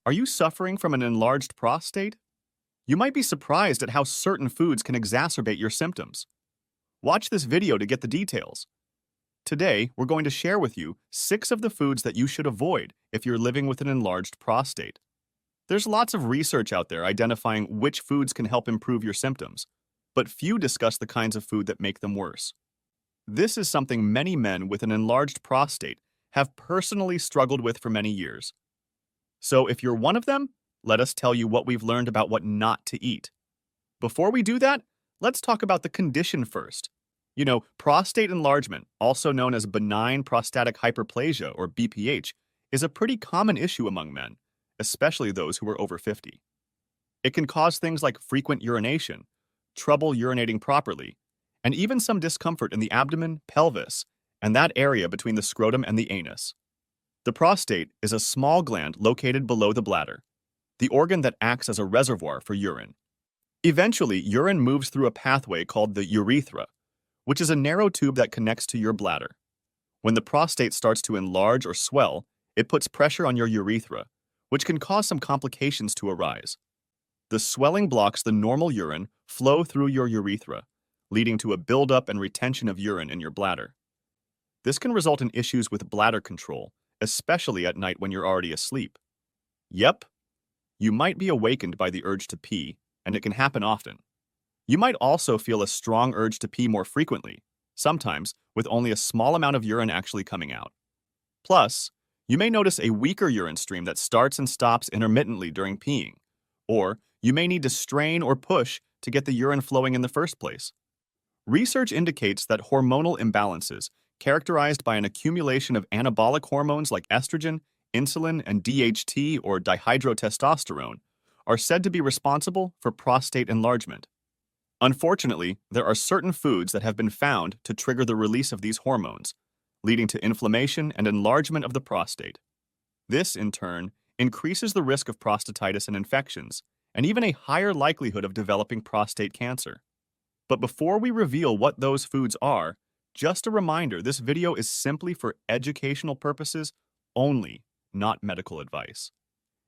Are you suffering from an enlarged prostate? You might be surprised at how certain foods can exacerbate your symptoms. Watch this video to get the details. Today, we're going to share with you 6 of the foods that you should avoid if you're living with an enlarged prostate. There's lots of research out there identifying which foods can help improve your symptoms, but few discuss the kinds of food that make them worse. This is something many men with an enlarged prostate have personally struggled with for many years. So if you're one of them, let us tell you what we've learned about what not to eat. Before we do that, let's talk about the condition first. Prostate enlargement, also known as benign prostatic hyperplasia or BPH, is a pretty common issue among men, especially those who are over 50. It can cause things like frequent urination, trouble urinating properly, and even some discomfort in the abdomen, pelvis, and that area between the scrotum and the anus. The prostate is a small gland located below the bladder, the organ that acts as a reservoir for urine. Eventually, urine moves through a pathway called the urethra, which is a narrow tube that connects to your bladder. When the prostate starts to enlarge or swell, it puts pressure on your urethra, which can cause some complications to arise. The swelling blocks the normal urine flow through your urethra, leading to a buildup and retention of urine in your bladder. This can result in issues with bladder control, especially at night when you're already asleep. Yep, you might be awakened by the urge to pee, and it can happen often. You might also feel a strong urge to pee more frequently, sometimes with only a small amount of urine actually coming out. Plus, you may notice a weaker urine stream that starts and stops intermittently during peeing, or you may need to strain or push to get the urine flowing in the first place. Research indicates that hormonal imbalances, characterized by an accumulation of anabolic hormones like estrogen, insulin, and DHT or dihydrotestosterone, are said to be responsible for prostate enlargement. Unfortunately, there are certain foods that have been found to trigger the release of these hormones, leading to inflammation and enlargement of the prostate. This, in turn, increases the risk of prostatitis and infections, and even a higher likelihood of developing prostate cancer. But before we reveal what those foods are, just a reminder, this video is simply for educational purposes only, not medical advice.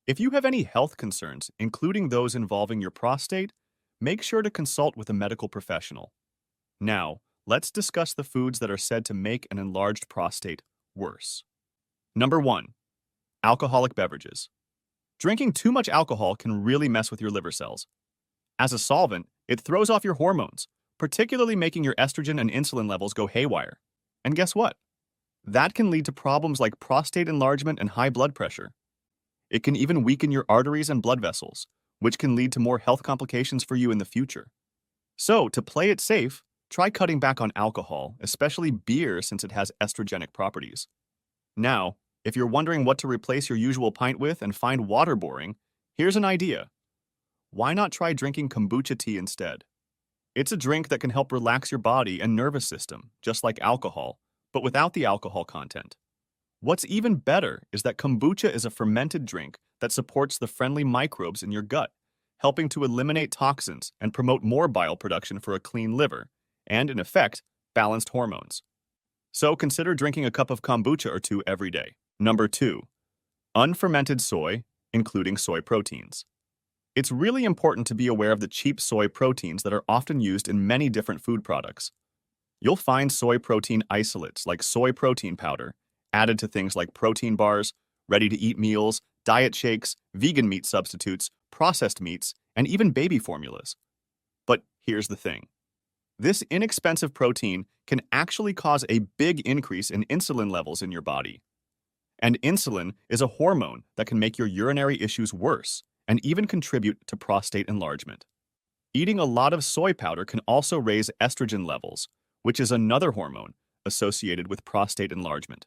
If you have any health concerns, including those involving your prostate, make sure to consult with a medical professional. Now, let's discuss the foods that are said to make an enlarged prostate worse. Number 1. Alcoholic beverages. Drinking too much alcohol can really mess with your liver cells. As a solvent, it throws off your hormones, particularly making your estrogen and insulin levels go haywire. And guess what? That can lead to problems like prostate enlargement and high blood pressure. It can even weaken your arteries and blood vessels, which can lead to more health complications for you in the future. So, to play it safe, try cutting back on alcohol, especially beer since it has estrogenic properties. Now, if you're wondering what to replace your usual pint with and find water boring, here's an idea. Why not try drinking kombucha tea instead? It's a drink that can help relax your body and nervous system, just like alcohol, but without the alcohol content. What's even better is that kombucha is a fermented drink that supports the friendly microbes in your gut, helping to eliminate toxins and promote more bile production for a clean liver, and in effect, balanced hormones. So consider drinking a cup of kombucha or 2 every day. Number 2. Unfermented soy, including soy proteins. It's really important to be aware of the cheap soy proteins that are often used in many different food products. You'll find soy protein isolates like soy protein powder, added to things like protein bars, ready-to-eat meals, diet shakes, vegan meat substitutes, processed meats, and even baby formulas. But here's the thing. This inexpensive protein can actually cause a big increase in insulin levels in your body. And insulin is a hormone that can make your urinary issues worse and even contribute to prostate enlargement. Eating a lot of soy powder can also raise estrogen levels, which is another hormone associated with prostate enlargement.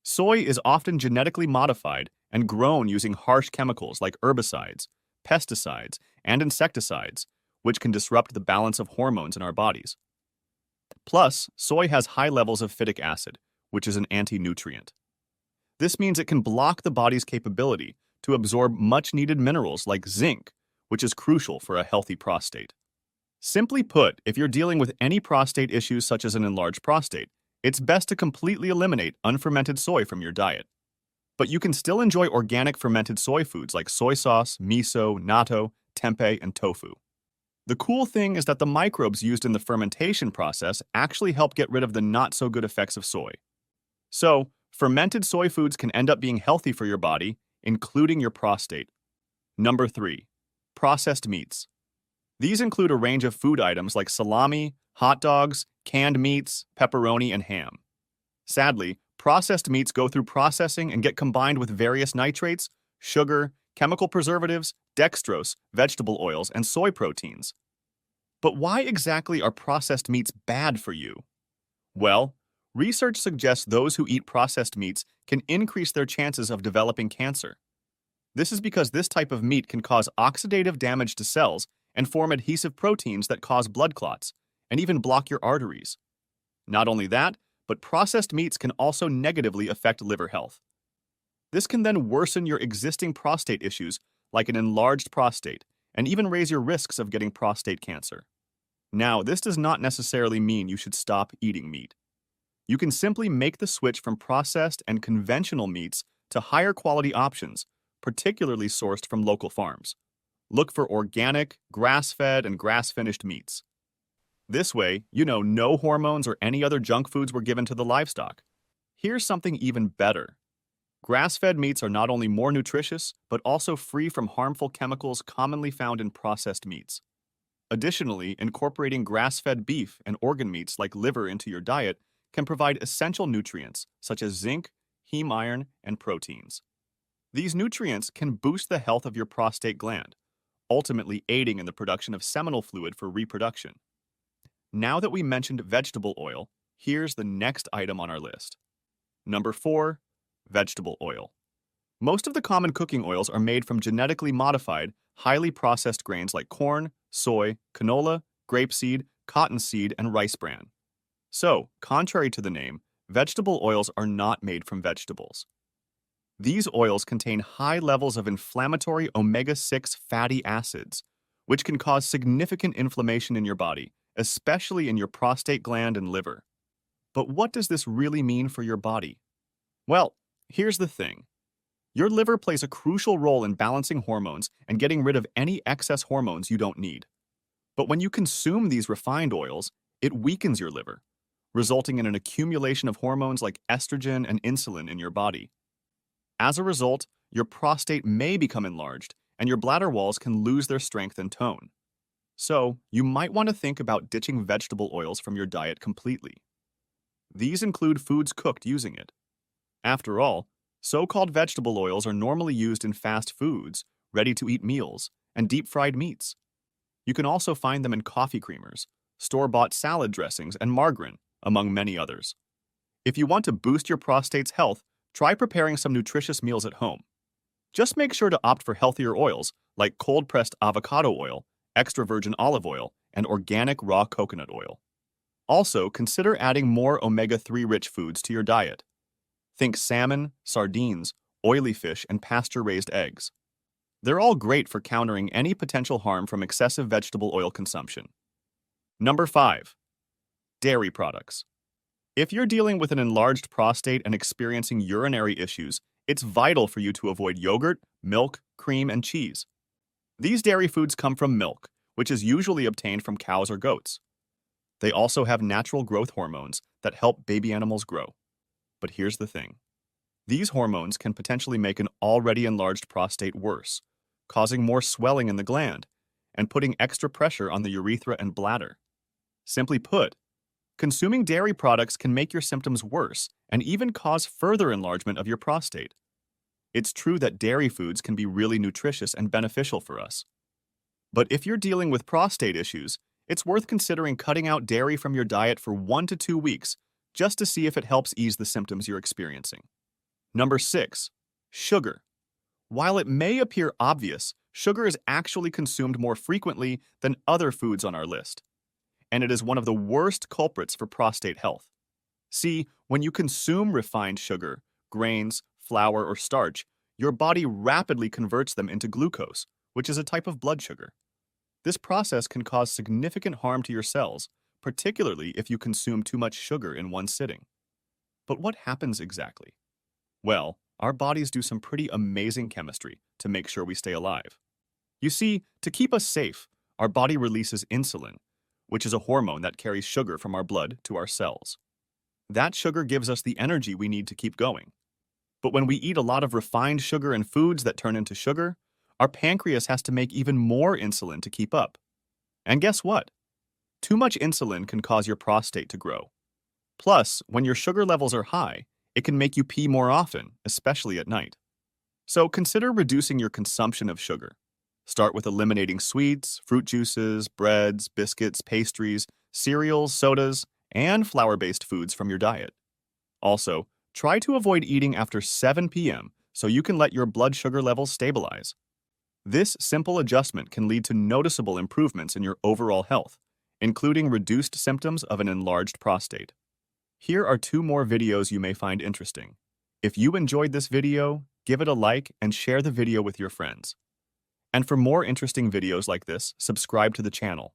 Soy is often genetically modified and grown using harsh chemicals like herbicides, pesticides, and insecticides, which can disrupt the balance of hormones in our bodies. Plus, soy has high levels of phytic acid, which is an anti-nutrient. This means it can block the body's capability to absorb much-needed minerals like zinc, which is crucial for a healthy prostate. Simply put, if you're dealing with any prostate issues such as an enlarged prostate, it's best to completely eliminate unfermented soy from your diet. But you can still enjoy organic fermented soy foods like soy sauce, miso, natto, tempeh, and tofu. The cool thing is that the microbes used in the fermentation process actually help get rid of the not-so-good effects of soy. So, fermented soy foods can end up being healthy for your body, including your prostate. Number 3. Processed meats. These include a range of food items like salami, hot dogs, canned meats, pepperoni, and ham. Sadly, processed meats go through processing and get combined with various nitrates, sugar, chemical preservatives, dextrose, vegetable oils, and soy proteins. But why exactly are processed meats bad for you? Well, research suggests those who eat processed meats can increase their chances of developing cancer. This is because this type of meat can cause oxidative damage to cells and form adhesive proteins that cause blood clots, and even block your arteries. Not only that, but processed meats can also negatively affect liver health. This can then worsen your existing prostate issues, like an enlarged prostate, and even raise your risks of getting prostate cancer. Now, this does not necessarily mean you should stop eating meat. You can simply make the switch from processed and conventional meats to higher quality options, particularly sourced from local farms. Look for organic, grass-fed, and grass-finished meats. This way, no hormones or any other junk foods were given to the livestock. Here's something even better. Grass-fed meats are not only more nutritious, but also free from harmful chemicals commonly found in processed meats. Additionally, incorporating grass-fed beef and organ meats like liver into your diet can provide essential nutrients such as zinc, heme iron, and proteins. These nutrients can boost the health of your prostate gland, ultimately aiding in the production of seminal fluid for reproduction. Now that we mentioned vegetable oil, here's the next item on our list. Number 4. Vegetable oil. Most of the common cooking oils are made from genetically modified, highly processed grains like corn, soy, canola, grapeseed, cottonseed, and rice bran. So, contrary to the name, vegetable oils are not made from vegetables. These oils contain high levels of inflammatory omega-6 fatty acids, which can cause significant inflammation in your body, especially in your prostate gland and liver. But what does this really mean for your body? Well, here's the thing. Your liver plays a crucial role in balancing hormones and getting rid of any excess hormones you don't need. But when you consume these refined oils, it weakens your liver, resulting in an accumulation of hormones like estrogen and insulin in your body. As a result, your prostate may become enlarged, and your bladder walls can lose their strength and tone. So, you might want to think about ditching vegetable oils from your diet completely. These include foods cooked using it. After all, so-called vegetable oils are normally used in fast foods, ready-to-eat meals, and deep-fried meats. You can also find them in coffee creamers, store-bought salad dressings, and margarine, among many others. If you want to boost your prostate's health, try preparing some nutritious meals at home. Just make sure to opt for healthier oils like cold-pressed avocado oil, extra virgin olive oil, and organic raw coconut oil. Also, consider adding more omega-3 rich foods to your diet. Think salmon, sardines, oily fish, and pasture-raised eggs. They're all great for countering any potential harm from excessive vegetable oil consumption. Number 5. Dairy products. If you're dealing with an enlarged prostate and experiencing urinary issues, it's vital for you to avoid yogurt, milk, cream, and cheese. These dairy foods come from milk, which is usually obtained from cows or goats. They also have natural growth hormones that help baby animals grow. But here's the thing. These hormones can potentially make an already enlarged prostate worse, causing more swelling in the gland and putting extra pressure on the urethra and bladder. Simply put, consuming dairy products can make your symptoms worse and even cause further enlargement of your prostate. It's true that dairy foods can be really nutritious and beneficial for us. But if you're dealing with prostate issues, it's worth considering cutting out dairy from your diet for 1 to 2 weeks just to see if it helps ease the symptoms you're experiencing. Number 6. Sugar. While it may appear obvious, sugar is actually consumed more frequently than other foods on our list, and it is one of the worst culprits for prostate health. See, when you consume refined sugar, grains, flour, or starch, your body rapidly converts them into glucose, which is a type of blood sugar. This process can cause significant harm to your cells, particularly if you consume too much sugar in one sitting. But what happens exactly? Well, our bodies do some pretty amazing chemistry to make sure we stay alive. You see, to keep us safe, our body releases insulin, which is a hormone that carries sugar from our blood to our cells. That sugar gives us the energy we need to keep going. But when we eat a lot of refined sugar and foods that turn into sugar, our pancreas has to make even more insulin to keep up. And guess what? Too much insulin can cause your prostate to grow. Plus, when your sugar levels are high, it can make you pee more often, especially at night. So consider reducing your consumption of sugar. Start with eliminating sweets, fruit juices, breads, biscuits, pastries, cereals, sodas, and flour-based foods from your diet. Also, try to avoid eating after 7 p.m. so you can let your blood sugar levels stabilize. This simple adjustment can lead to noticeable improvements in your overall health, including reduced symptoms of an enlarged prostate. Here are 2 more videos you may find interesting. If you enjoyed this video, give it a like and share the video with your friends. And for more interesting videos like this, subscribe to the channel.